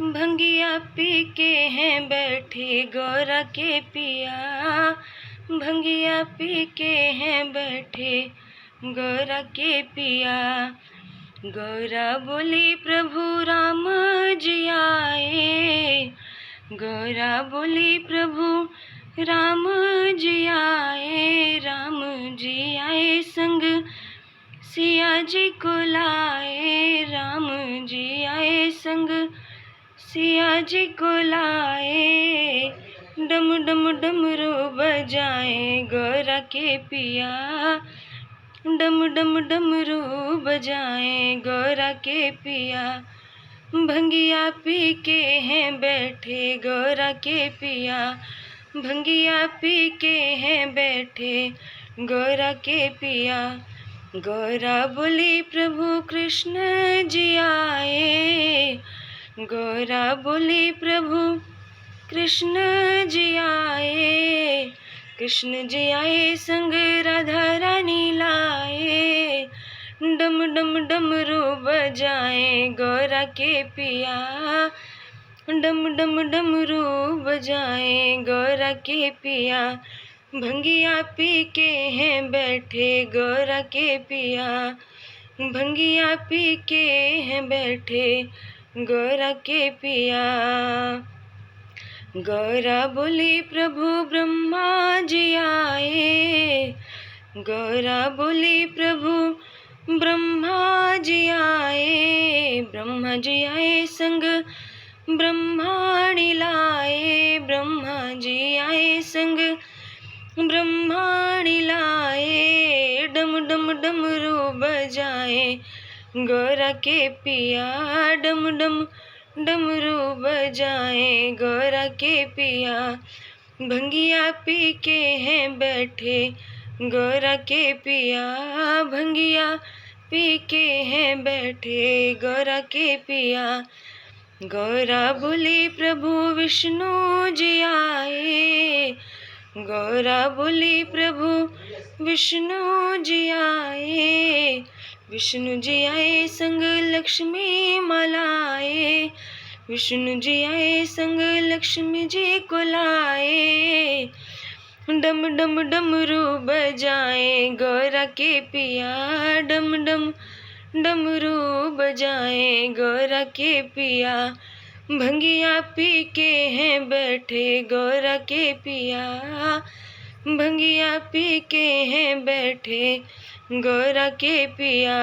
भंगिया पी के हैं बैठे गौरा के पिया। भंगिया पी के हैं बैठे गौरा के पिया। गौरा बोली प्रभु राम जी आए। गौरा बोली प्रभु राम जी आए। राम जी आए संग सिया जी को लाए। राम जी आए संग सिया जी को लाए। डम डम डमरू बजाए गौरा के पिया। डम डम डमरू बजाए गौरा के पिया। भंगिया पी के हैं बैठे गौरा के पिया। भंगिया पी के हैं बैठे गौरा के पिया। गौरा बोली प्रभु कृष्ण जी आए। गौरा बोली प्रभु कृष्ण जी आए। कृष्ण जी आए संग राधा रानी लाए। डम डम डमरू बजाए गौरा के पिया। डम डम डमरू बजाए गौरा के पिया। भंगिया पी के हैं बैठे गौरा के पिया। भंगिया पी के हैं बैठे गौरा के पिया। गौरा बोली प्रभु ब्रह्मा जी आए। गौरा बोली प्रभु ब्रह्मा जी आए। ब्रह्मा जी आए संग ब्रह्माणी लाए। ब्रह्मा जी आए संग ब्रह्माणी लाए। डम डम डमरू बजाए गौरा के पिया। डम डम डमरू बजाए गौरा के पिया। भंगिया पी के हैं बैठे गौरा के पिया। भंगिया पी के हैं बैठे गौरा के पिया। गौरा बोली प्रभु विष्णु जी आए। गौरा बोली प्रभु विष्णु जी आए। विष्णु जी आए संग लक्ष्मी मालाए। विष्णु जी आए संग लक्ष्मी जी को लाए। डम डम डमरू बजाए गौरा के पिया। डम डम डमरू बजाए गौरा के पिया। भंगिया पी के हैं बैठे गौरा के पिया। भंगिया पी के हैं बैठे गौरा के पिया।